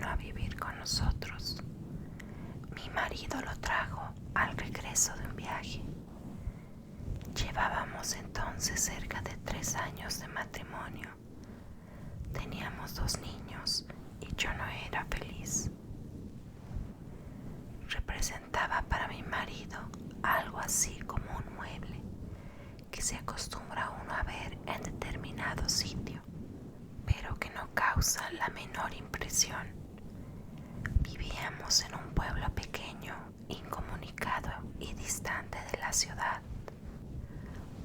vino a vivir con nosotros. Mi marido lo trajo al regreso de un viaje. Llevábamos entonces cerca de 3 años de matrimonio. Teníamos 2 niños y yo no era feliz. Representaba para mi marido algo así como un mueble que se acostumbra uno a ver en determinado sitio, pero que no causa la menor impresión. Vivíamos en un pueblo pequeño, incomunicado y distante de la ciudad.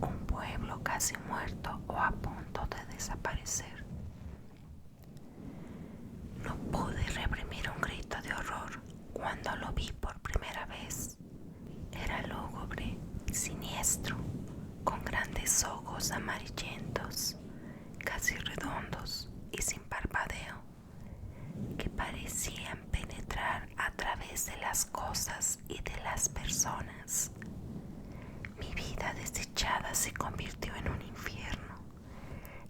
Un pueblo casi muerto o a punto de desaparecer. No pude reprimir un grito de horror cuando lo vi por primera vez. Era lúgubre, siniestro, con grandes ojos amarillentos, casi redondos y sin parpadeo, que parecían penetrar a través de las cosas y de las personas. Mi vida desdichada se convirtió en un infierno.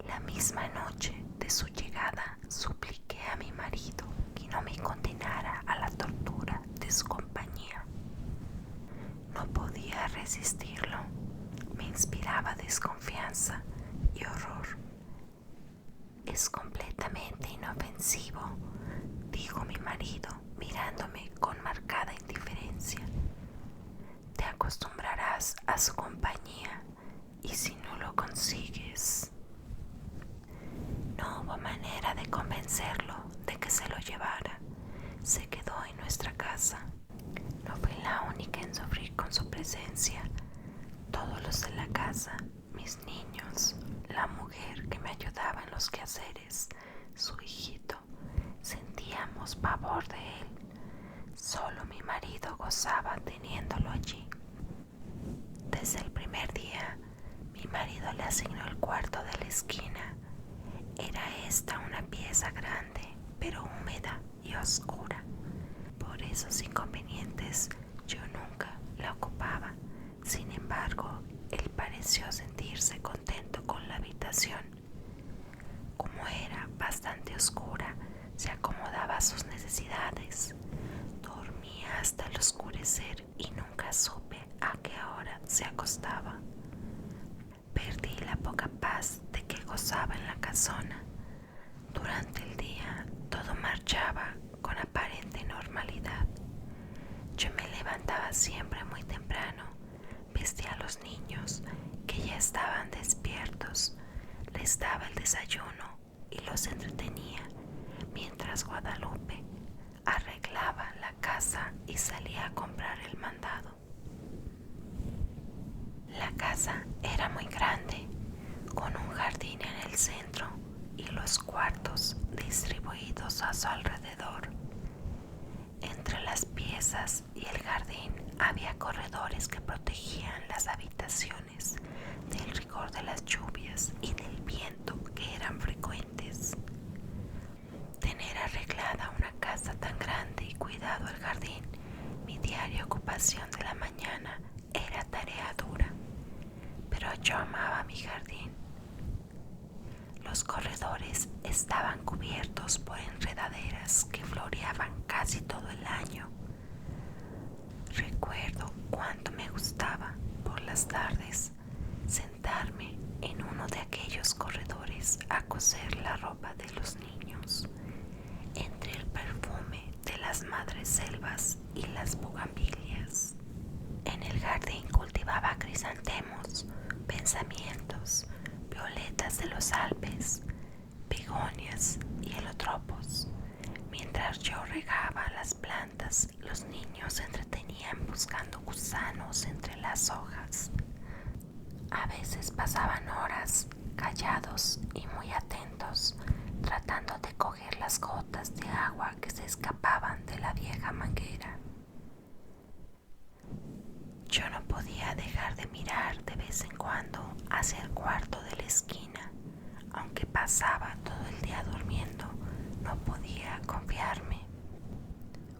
La misma noche de su llegada supliqué a mi marido que no me condenara a la tortura de su compañía. No podía resistirlo. Me inspiraba desconfianza y horror. Es completamente inofensivo, dijo mi marido, mirándome con marcada indiferencia. Te acostumbrarás a su compañía y si no lo consigues... No hubo manera de convencerlo de que se lo llevara. Se quedó en nuestra casa. No fui la única en sufrir con su presencia. Todos los de la casa, mis niños, la mujer que me ayudaba en los quehaceres, su hijito, sentíamos pavor de él. Solo mi marido gozaba teniéndolo allí. Desde el primer día, mi marido le asignó el cuarto de la esquina. Era esta una pieza grande, pero húmeda y oscura. Por esos inconvenientes, yo nunca la ocupaba. Sin embargo, él pareció sentirse contento con la habitación. Como era bastante oscura, se acomodaba a sus necesidades. Dormía hasta el oscurecer y nunca supe a qué hora se acostaba. Perdí la poca paz de que gozaba en la casona. Durante el día todo marchaba con aparente normalidad. Yo me levantaba siempre muy temprano, vestía a los niños que ya estaban despiertos, les daba el desayuno y los entretenía, mientras Guadalupe arreglaba la casa y salía a comprar el mandado. La casa era muy grande, con un jardín en el centro y los cuartos distribuidos a su alrededor. Entre las piezas y el jardín había corredores que protegían las habitaciones del rigor de las lluvias y del viento que eran frecuentes. Tener arreglada una casa tan grande y cuidado el jardín, mi diaria ocupación de la mañana, era tarea dura, pero yo amaba mi jardín. Los corredores estaban cubiertos por enredaderas que floreaban casi todo el año. Recuerdo cuánto me gustaba, por las tardes, sentarme en uno de aquellos corredores a coser la ropa de los niños, entre el perfume de las madreselvas y las bugambilias. En el jardín cultivaba crisantemos, pensamientos, violetas de los Alpes, begonias y helotropos. Mientras yo regaba las plantas, los niños se entretenían buscando gusanos entre las hojas. A veces pasaban horas callados y muy atentos, tratando de coger las gotas de agua que se escapaban de la vieja manguera. Yo no podía dejar de mirar de vez en cuando hacia el cuarto de la esquina. Aunque pasaba todo el día durmiendo, no podía confiarme.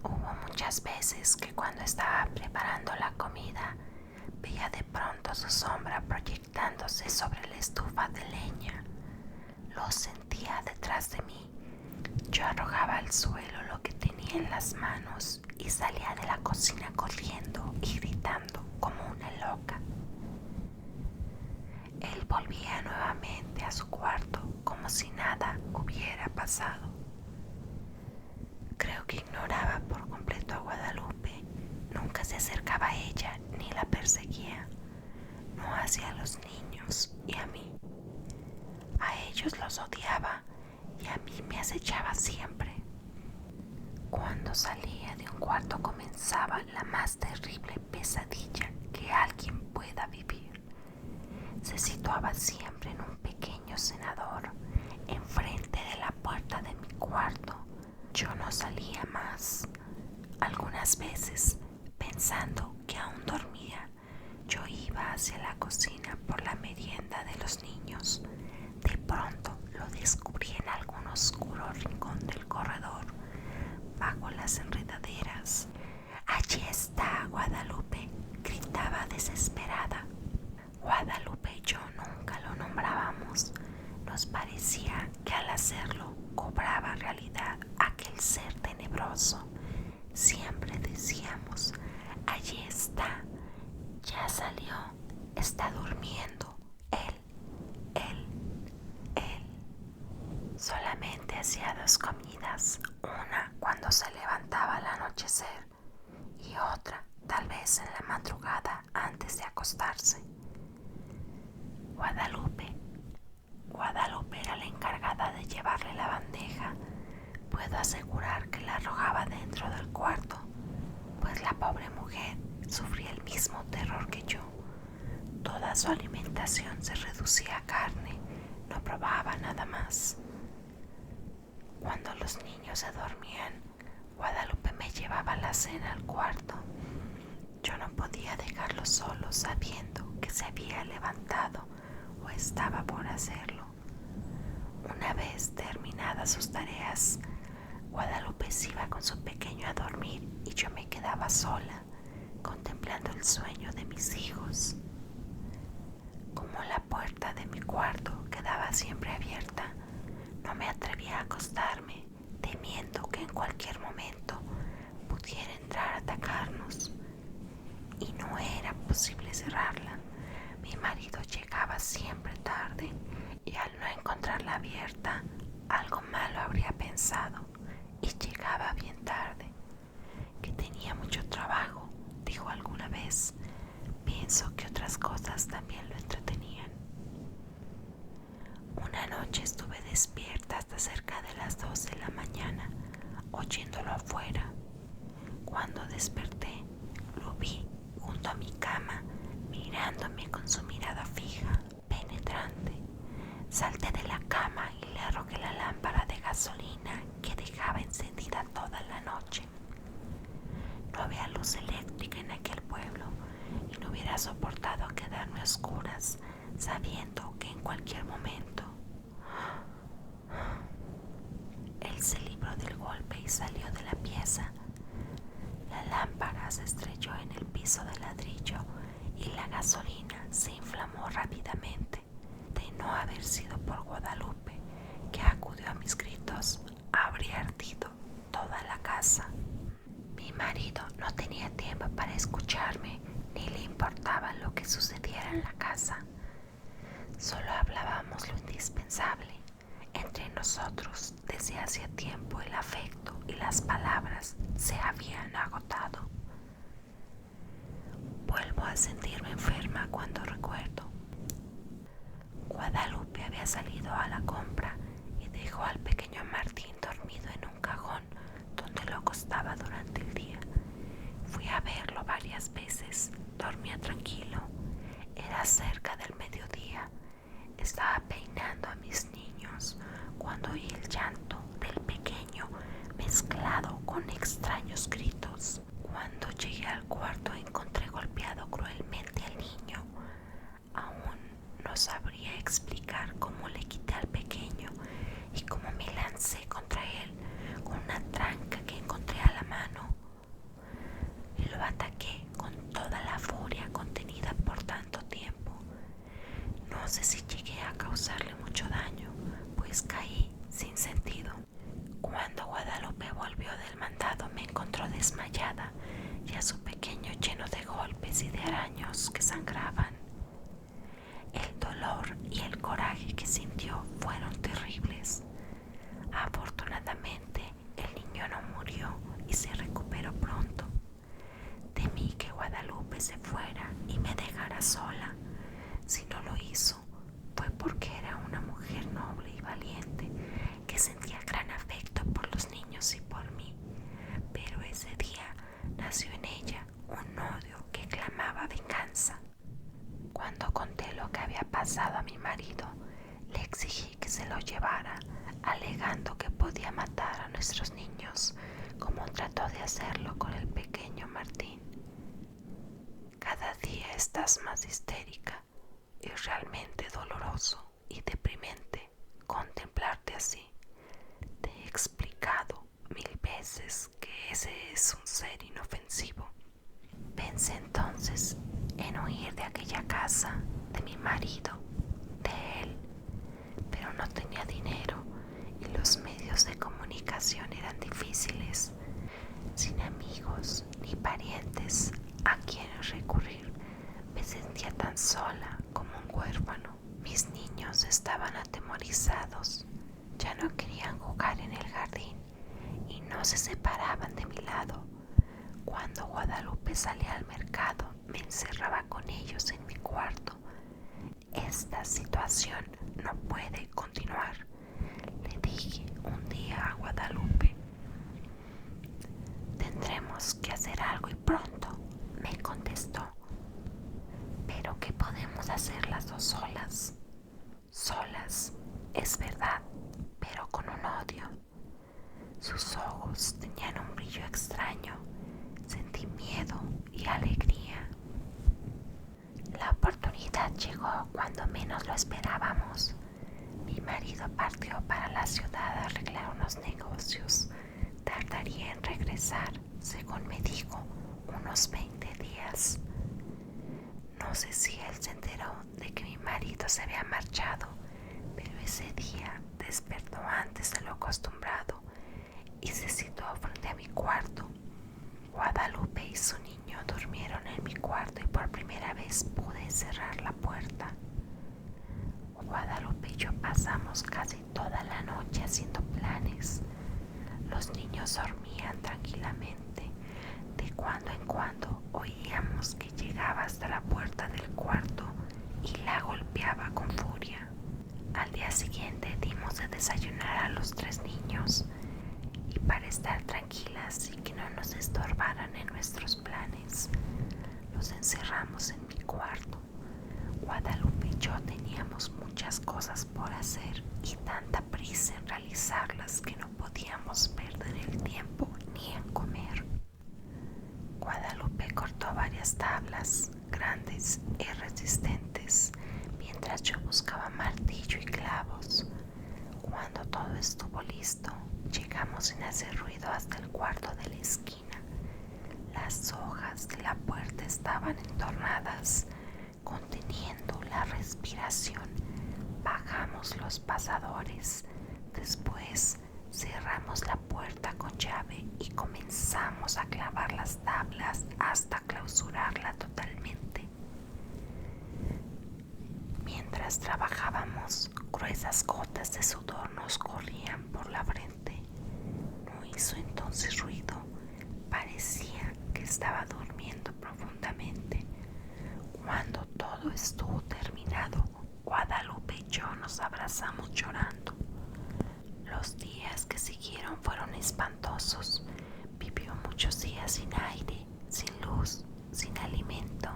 Hubo muchas veces que cuando estaba preparando la comida, veía de pronto su sombra proyectándose sobre la estufa de leña. Lo sentía detrás de mí. Yo arrojaba al suelo lo que en las manos y salía de la cocina corriendo y gritando como una loca. Él volvía nuevamente a su cuarto como si nada hubiera pasado. Creo que ignoraba por completo a Guadalupe. Nunca se acercaba a ella ni la perseguía. No hacia los niños y a mí. A ellos los odiaba y a mí me acechaba siempre. Cuando salía de un cuarto comenzaba la más terrible pesadilla que alguien pueda vivir. Se situaba siempre en un pequeño cenador enfrente de la puerta de mi cuarto. Yo no salía más. Algunas veces, pensando que aún dormía, yo iba hacia la cocina por la merienda de los niños. De pronto lo descubrí en algún oscuro rincón del corredor, bajo las enredaderas. «Allí está Guadalupe», gritaba desesperada. Guadalupe y yo nunca lo nombrábamos. Nos parecía que al hacerlo cobraba realidad aquel ser tenebroso. Siempre decíamos: «Allí está, ya salió, está durmiendo, él». Solamente hacía dos comidas, una cuando se levantaba al anochecer y otra tal vez en la madrugada antes de acostarse. Guadalupe era la encargada de llevarle la bandeja. Puedo asegurar que la arrojaba dentro del cuarto, pues la pobre mujer sufría el mismo terror que yo. Toda su alimentación se reducía a carne, no probaba nada más. Cuando los niños se dormían, Guadalupe me llevaba la cena al cuarto. Yo no podía dejarlo solo sabiendo que se había levantado o estaba por hacerlo. Una vez terminadas sus tareas, Guadalupe se iba con su pequeño a dormir y yo me quedaba sola, contemplando el sueño de mis hijos. Como la puerta de mi cuarto quedaba siempre abierta, no me atrevía a acostarme, temiendo que en cualquier momento pudiera entrar a atacarnos. Y no era posible cerrarla. Mi marido llegaba siempre tarde y al no encontrarla abierta, algo malo habría pensado y llegaba bien tarde. Que tenía mucho trabajo, dijo alguna vez. Pienso que otras cosas también lo entretenían. Una noche estuve despierta hasta cerca de las 2 de la mañana, oyéndolo afuera. Cuando desperté, lo vi junto a mi cama, mirándome con su mirada fija, penetrante. Salté de la cama y le arrogué la lámpara de gasolina que dejaba encendida toda la noche. No había luz eléctrica en aquel pueblo y no hubiera soportado quedarme a oscuras, sabiendo que en cualquier momento. Él se libró del golpe y salió de la pieza. La lámpara se estrelló en el piso de ladrillo y la gasolina se inflamó rápidamente. De no haber sido por Guadalupe, que acudió a mis gritos, habría ardido toda la casa. Mi marido no tenía tiempo para escucharme, ni le importaba lo que sucediera en la casa. Solo hablábamos lo indispensable. Entre nosotros, desde hacía tiempo, el afecto y las palabras se habían agotado. Vuelvo a sentirme enferma cuando recuerdo. Guadalupe había salido a la compra y dejó al pequeño Martín dormido en un cajón donde lo acostaba durante el día. Fui a verlo varias veces. Dormía tranquilo. Era cerca del mediodía. Estaba peinando a mis niños cuando oí el llanto del pequeño mezclado con extraños gritos. Cuando llegué al cuarto encontré golpeado cruelmente al niño. Aún no sabría explicar cómo le quité al pequeño y cómo me lancé contra él con una tranca que encontré a la mano. Lo ataqué con toda la furia contenida por tanto tiempo. No sé si llegué a causarle mucho daño. lo llevara, alegando que podía matar a nuestros niños, como trató de hacerlo con el pequeño Martín. Cada día estás más histérica. Es realmente doloroso y deprimente contemplarte así. Te he explicado 1000 veces que ese es un ser inofensivo. Pensé entonces en huir de aquella casa, de mi marido, de él, pero no tenía dinero y los medios de comunicación eran difíciles. Sin amigos ni parientes a quienes recurrir, me sentía tan sola como un huérfano. Mis niños estaban atemorizados, ya no querían jugar en el jardín y no se separaban de mi lado. Cuando Guadalupe salía al mercado, me encerraba con ellos en mi cuarto. Esta situación no puede continuar, le dije un día a Guadalupe. Tendremos que hacer algo y pronto, me contestó. ¿Pero qué podemos hacer las dos solas? Solas, es verdad, pero con un odio. Sus ojos tenían un brillo extraño. Sentí miedo y alegría. La oportunidad llegó cuando menos lo esperábamos. Mi marido partió para la ciudad a arreglar unos negocios. Tardaría en regresar, según me dijo, unos 20 días. No sé si él se enteró de que mi marido se había marchado, pero ese día despertó antes de lo acostumbrado y se situó frente a mi cuarto. Guadalupe y su niño durmieron en mi cuarto y por primera vez pude cerrar la puerta. Guadalupe y yo pasamos casi toda la noche haciendo planes. Los niños dormían tranquilamente. De cuando en cuando oíamos que llegaba hasta la puerta del cuarto y la golpeaba con furia. Al día siguiente dimos de desayunar a los 3 niños y para estar tranquilas y que no nos estorbaran en nuestros planes, los encerramos en mi cuarto. Guadalupe y yo teníamos muchas cosas por hacer y tanta prisa en realizarlas que no podíamos perder el tiempo ni en comer. Guadalupe cortó varias tablas grandes y resistentes mientras yo buscaba martillo y clavos. Cuando todo estuvo listo, llegamos sin hacer ruido hasta el cuarto de la esquina. Las hojas de la puerta estaban entornadas, conteniendo la respiración. Bajamos los pasadores. Después cerramos la puerta con llave y comenzamos a clavar las tablas hasta clausurarla totalmente. Mientras trabajábamos, gruesas gotas de sudor nos corrían por la frente. No hizo entonces ruido. Parecía que estaba durmiendo profundamente. Cuando todo estuvo terminado, Guadalupe y yo nos abrazamos llorando. Los días que siguieron fueron espantosos. Vivió muchos días sin aire, sin luz, sin alimento.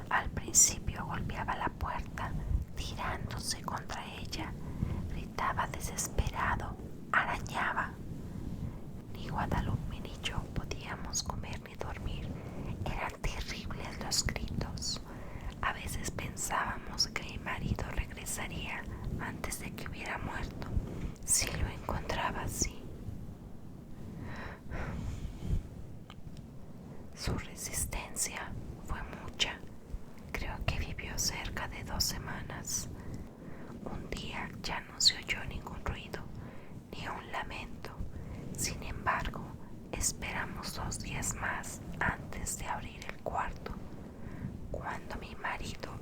Al principio golpeaba la puerta, tirándose contra ella. Gritaba desesperado, arañaba. Ni Guadalupe ni yo podíamos comer ni dormir. Eran terribles los gritos. A veces pensábamos que mi marido regresaría antes de que hubiera muerto, si lo encontraba así. Su resistencia fue mucha. Creo que vivió cerca de 2 semanas. Un día ya no se oyó ningún ruido, ni un lamento. Sin embargo, esperamos 2 días más antes de abrir el cuarto. Cuando mi marido